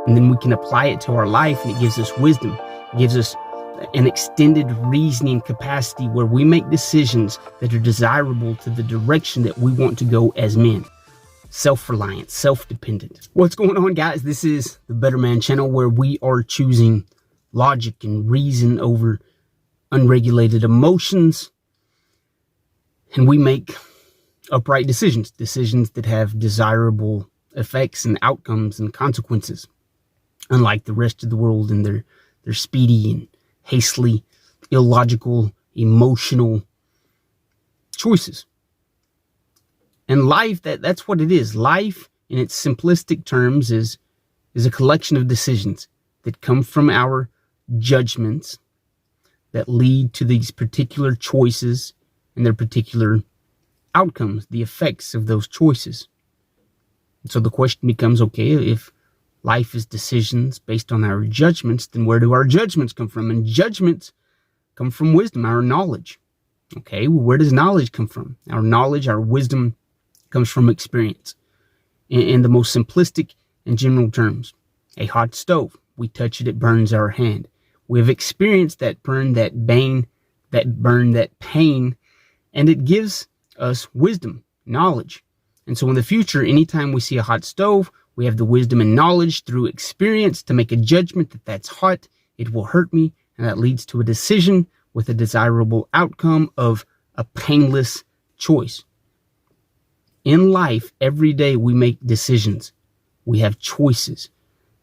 and then we can apply it to our life, and it gives us wisdom. It gives us an extended reasoning capacity where we make decisions that are desirable to the direction that we want to go as men. Self-reliant, self-dependent. What's going on, guys? This is the Better Man channel, where we are choosing logic and reason over unregulated emotions, and we make upright decisions that have desirable effects and outcomes and consequences, unlike the rest of the world and their speedy and hastily illogical emotional choices. And life, that's what it is. Life, in its simplistic terms, is a collection of decisions that come from our judgments that lead to these particular choices and their particular outcomes, the effects of those choices. And so the question becomes, okay, if life is decisions based on our judgments, then where do our judgments come from? And judgments come from wisdom, our knowledge. Okay, well, where does knowledge come from? Our knowledge, our wisdom comes from experience. In the most simplistic and general terms, a hot stove, we touch it, it burns our hand. We have experienced that burn, that pain, and it gives us wisdom, knowledge. And so in the future, anytime we see a hot stove, we have the wisdom and knowledge through experience to make a judgment that that's hot, it will hurt me, and that leads to a decision with a desirable outcome of a painless choice. In life, every day we make decisions. We have choices,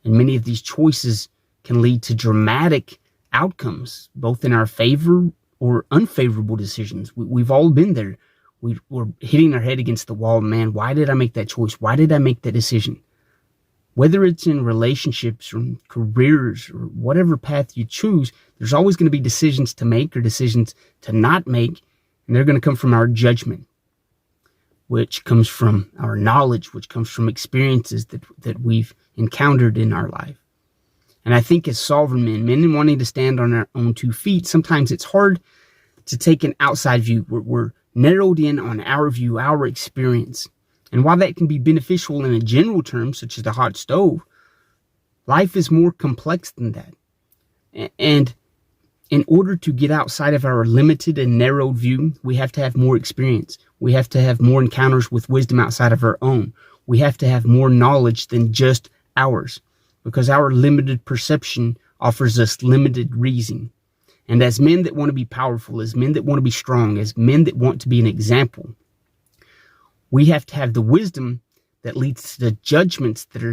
and many of these choices can lead to dramatic outcomes, both in our favor or unfavorable decisions. We've all been there. We're hitting our head against the wall. Man, why did I make that choice? Why did I make that decision? Whether it's in relationships or careers or whatever path you choose, there's always going to be decisions to make or decisions to not make, and they're going to come from our judgment, which comes from our knowledge, which comes from experiences that we've encountered in our life. And I think as sovereign men wanting to stand on our own 2 feet, sometimes it's hard to take an outside view. We're narrowed in on our view, our experience. And while that can be beneficial in a general term, such as the hot stove, life is more complex than that. And in order to get outside of our limited and narrowed view, we have to have more experience. We have to have more encounters with wisdom outside of our own. We have to have more knowledge than just ours, because our limited perception offers us limited reason. And as men that want to be powerful, as men that want to be strong, as men that want to be an example, we have to have the wisdom that leads to the judgments that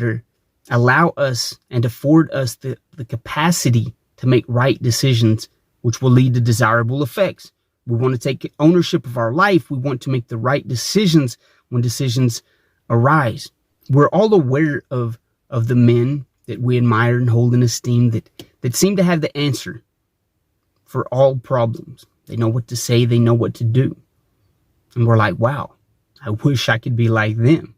are allow us and afford us the capacity to make right decisions, which will lead to desirable effects. We want to take ownership of our life. We want to make the right decisions when decisions arise. We're all aware of the men that we admire and hold in esteem that seem to have the answer for all problems. They know what to say. They know what to do. And we're like, wow, I wish I could be like them.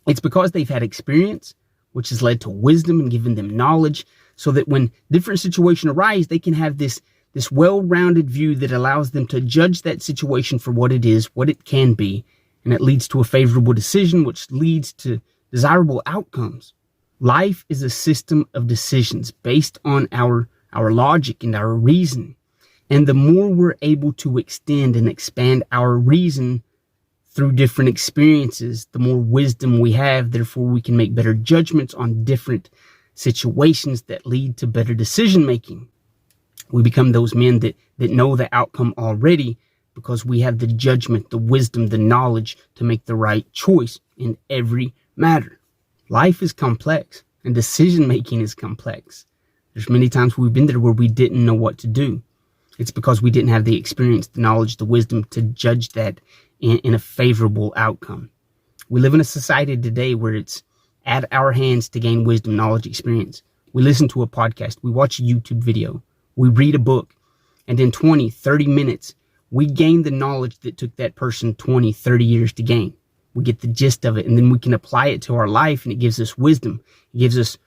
It's because they've had experience, which has led to wisdom and given them knowledge, so that when different situations arise, they can have this well-rounded view that allows them to judge that situation for what it is, what it can be, and it leads to a favorable decision, which leads to desirable outcomes. Life is a system of decisions based on our logic and our reason. And the more we're able to extend and expand our reason through different experiences, the more wisdom we have. Therefore, we can make better judgments on different situations that lead to better decision making. We become those men that know the outcome already, because we have the judgment, the wisdom, the knowledge to make the right choice in every matter. Life is complex, and decision making is complex. There's many times we've been there where we didn't know what to do. It's because we didn't have the experience, the knowledge, the wisdom to judge that in a favorable outcome. We live in a society today where it's at our hands to gain wisdom, knowledge, experience. We listen to a podcast, we watch a YouTube video, we read a book, and in 20, 30 minutes, we gain the knowledge that took that person 20, 30 years to gain. We get the gist of it, and then we can apply it to our life, and it gives us wisdom. It gives us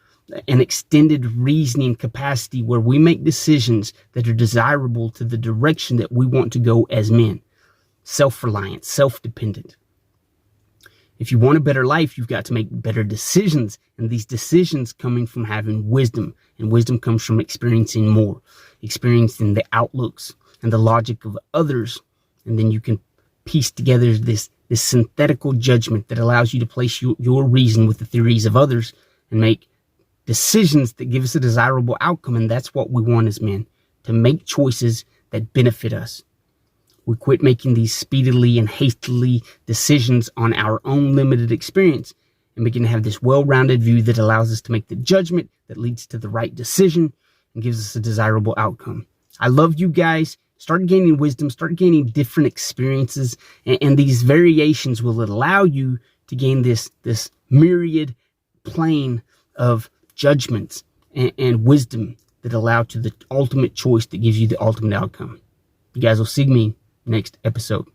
an extended reasoning capacity where we make decisions that are desirable to the direction that we want to go as men. Self-reliant, self-dependent. If you want a better life, you've got to make better decisions. And these decisions coming from having wisdom. And wisdom comes from experiencing more, experiencing the outlooks and the logic of others. And then you can piece together this synthetical judgment that allows you to place your reason with the theories of others and make decisions that give us a desirable outcome. And that's what we want as men, to make choices that benefit us. We quit making these speedily and hastily decisions on our own limited experience and begin to have this well-rounded view that allows us to make the judgment that leads to the right decision and gives us a desirable outcome. I love you guys. Start gaining wisdom, start gaining different experiences, and these variations will allow you to gain this myriad plane of judgments and wisdom that allow to the ultimate choice that gives you the ultimate outcome. You guys will see me next episode.